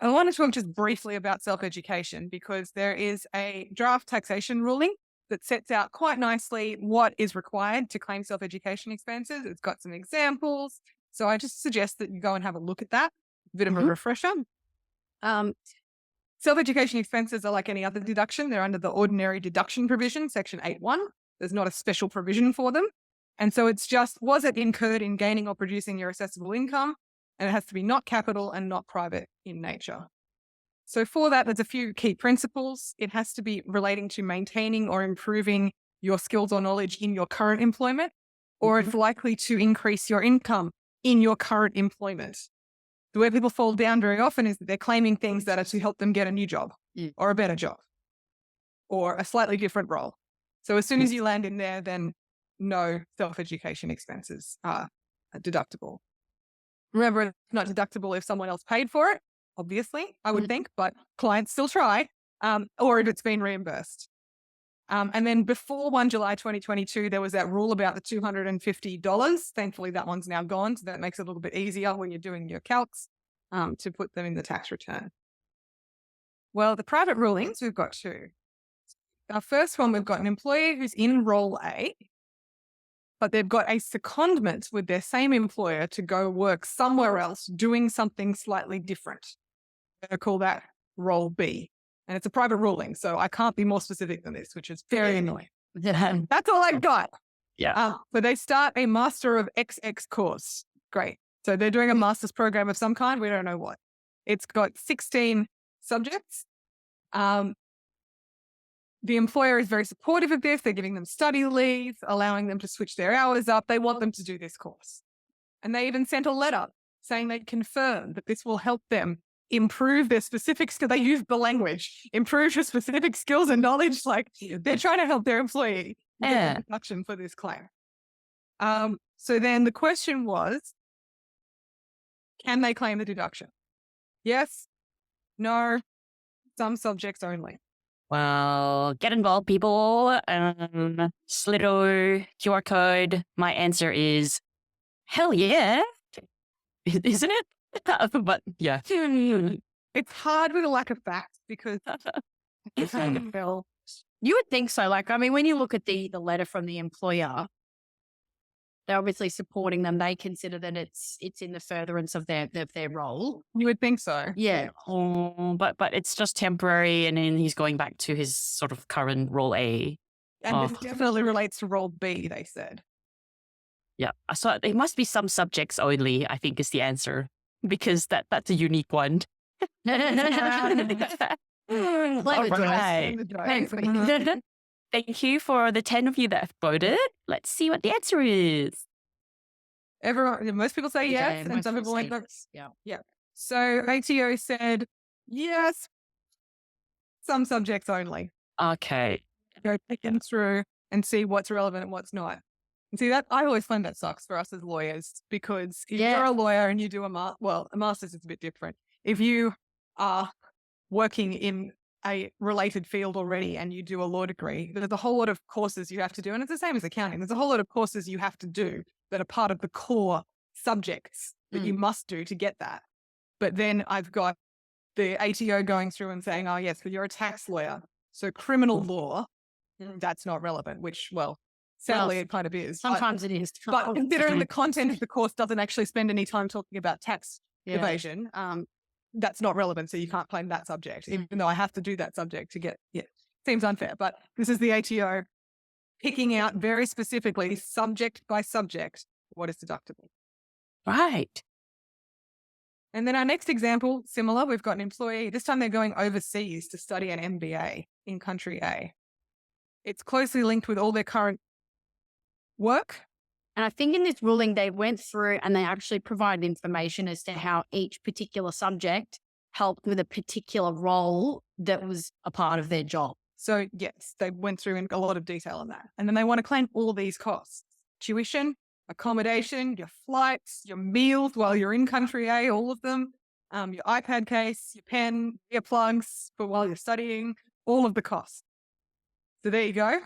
I want to talk just briefly about self-education because there is a draft taxation ruling that sets out quite nicely what is required to claim self-education expenses. It's got some examples. So I just suggest that you go and have a look at that. A bit of a Mhm. refresher. Um, self-education expenses are like any other deduction. They're under the ordinary deduction provision, section 8.1. There's not a special provision for them. And so it's just, was it incurred in gaining or producing your assessable income? And it has to be not capital and not private in nature. So for that, there's a few key principles. It has to be relating to maintaining or improving your skills or knowledge in your current employment, or it's likely to increase your income in your current employment. The way people fall down very often is that they're claiming things that are to help them get a new job or a better job or a slightly different role. So as soon as you land in there, then no self-education expenses are deductible. Remember, it's not deductible if someone else paid for it, obviously, I would think, but clients still try, or if it's been reimbursed. And then before 1 July 2022, there was that rule about the $250. Thankfully, that one's now gone, so that makes it a little bit easier when you're doing your calcs to put them in the tax return. Well, the private rulings, we've got two. Our first one, we've got an employee who's in role A, but they've got a secondment with their same employer to go work somewhere else doing something slightly different. We're going to call that role B. And it's a private ruling, so I can't be more specific than this, which is very annoying. That's all I've got. Yeah. But they start a Master of XX course. Great. So they're doing a master's program of some kind. We don't know what. It's got 16 subjects. The employer is very supportive of this. They're giving them study leave, allowing them to switch their hours up. They want them to do this course. And they even sent a letter saying they confirm that this will help them improve their specific skills. They use the language, improve your specific skills and knowledge. Like they're trying to help their employee get a deduction for this claim. So then the question was, can they claim the deduction? Yes, no, some subjects only. Well, get involved, people. Slido QR code. My answer is hell yeah, isn't it? But yeah, It's hard with a lack of facts because it's hard to tell. You would think so. Like, I mean, when you look at the letter from the employer, they're obviously supporting them. They consider that it's in the furtherance of their role. You would think so. Yeah. but it's just temporary, and then he's going back to his sort of current role A. And this definitely relates to role B, they said. Yeah, so it must be some subjects only, I think, is the answer, because that's a unique one. All right. Thank you for the 10 of you that have voted. Let's see what the answer is. Most people say yes, and some people like no. Yeah. So ATO said yes, some subjects only. Okay. Go pick them through and see what's relevant and what's not. And see that I always find that sucks for us as lawyers because if you're a lawyer and you do a master's is a bit different. If you are working in a related field already and you do a law degree, there's a whole lot of courses you have to do. And it's the same as accounting. There's a whole lot of courses you have to do that are part of the core subjects that you must do to get that. But then I've got the ATO going through and saying, oh, yes, but you're a tax lawyer. So criminal law, that's not relevant, which, sadly, it kind of is. Sometimes it is. But considering the content of the course doesn't actually spend any time talking about tax evasion, that's not relevant. So you can't claim that subject, even though I have to do that subject to get it. Seems unfair. But this is the ATO picking out very specifically, subject by subject, what is deductible. Right. And then our next example, similar, we've got an employee. This time they're going overseas to study an MBA in country A. It's closely linked with all their current work. And I think in this ruling, they went through and they actually provided information as to how each particular subject helped with a particular role that was a part of their job. So yes, they went through in a lot of detail on that. And then they want to claim all these costs: tuition, accommodation, your flights, your meals while you're in country A, all of them, your iPad case, your pen, earplugs for while you're studying, all of the costs. So there you go.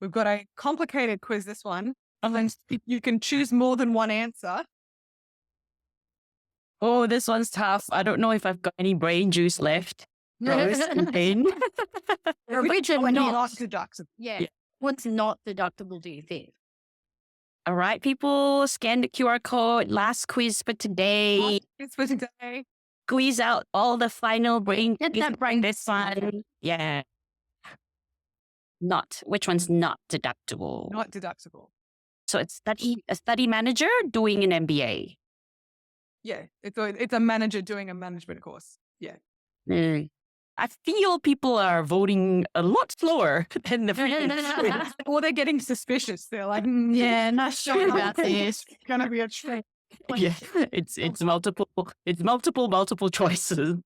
We've got a complicated quiz, this one. And then you can choose more than one answer. Oh, this one's tough. I don't know if I've got any brain juice left. Rose and pain. Which are Not not. deductible. Yeah. Yeah. What's not deductible, do you think? All right, people, scan the QR code. Last quiz for today. It's for today. Squeeze out all the final brain. Get that brain this one. Yeah. Not. Which one's not deductible? Not deductible. So it's a study manager doing an MBA. Yeah, it's a manager doing a management course. Yeah. Mm. I feel people are voting a lot slower than the previous quiz. Or they're getting suspicious. They're like, Yeah, not sure about this. It's gonna be a trick. Yeah, it's multiple choices.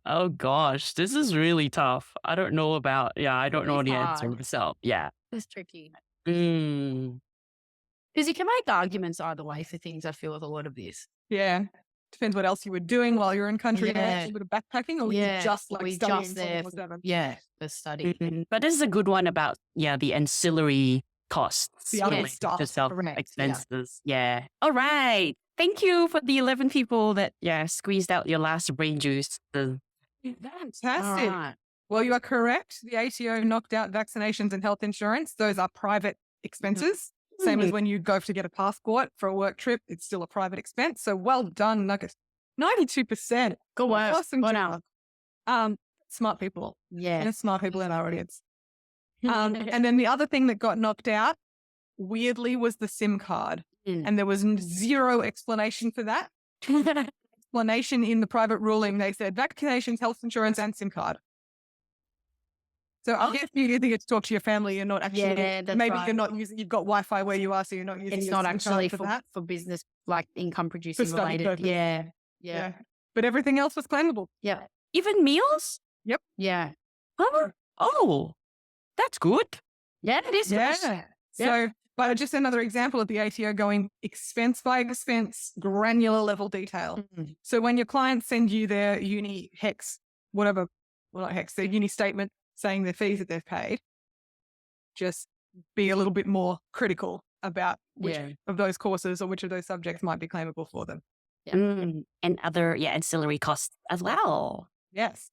Oh gosh, this is really tough. I don't know I don't know It's the answer hard. myself. Yeah. It's tricky. Mm. Because you can make arguments either way for things, I feel, with a lot of this. Yeah. Depends what else you were doing while you're in country. Yeah. A bit of backpacking, or were Yeah, you just like we studying just there 24/7? Yeah, the study. Mm. But this is a good one about the ancillary costs. The other related stuff, to self correct, yeah. expenses. Yeah. All right. Thank you for the 11 people that squeezed out your last brain juice. Fantastic. All right. Well, you are correct. The ATO knocked out vaccinations and health insurance. Those are private expenses. Same as when you go to get a passport for a work trip, it's still a private expense. So well done, Nuggets. 92%. Good work. Awesome Well job. Smart people. Yeah. And smart people in our audience. And then the other thing that got knocked out, weirdly, was the SIM card. And there was zero explanation for that. Explanation in the private ruling, they said vaccinations, health insurance, and SIM card. So I guess you either get to talk to your family, you're not actually, Yeah, that's maybe right. you're not using, you've got Wi-Fi where you are, so you're not using It's your not SIM card actually for that. for business, like income producing study related. purpose. Yeah. Yeah. But everything else was claimable. Yeah. Even meals? Yeah. Huh? Oh, that's good. Yeah, it is. Yeah. So, but just another example of the ATO going expense by expense, granular level detail. So when your clients send you their uni hex, whatever, well, not hex, their uni statement saying their fees that they've paid, just be a little bit more critical about which of those courses or which of those subjects might be claimable for them. And other ancillary costs as well. Yes.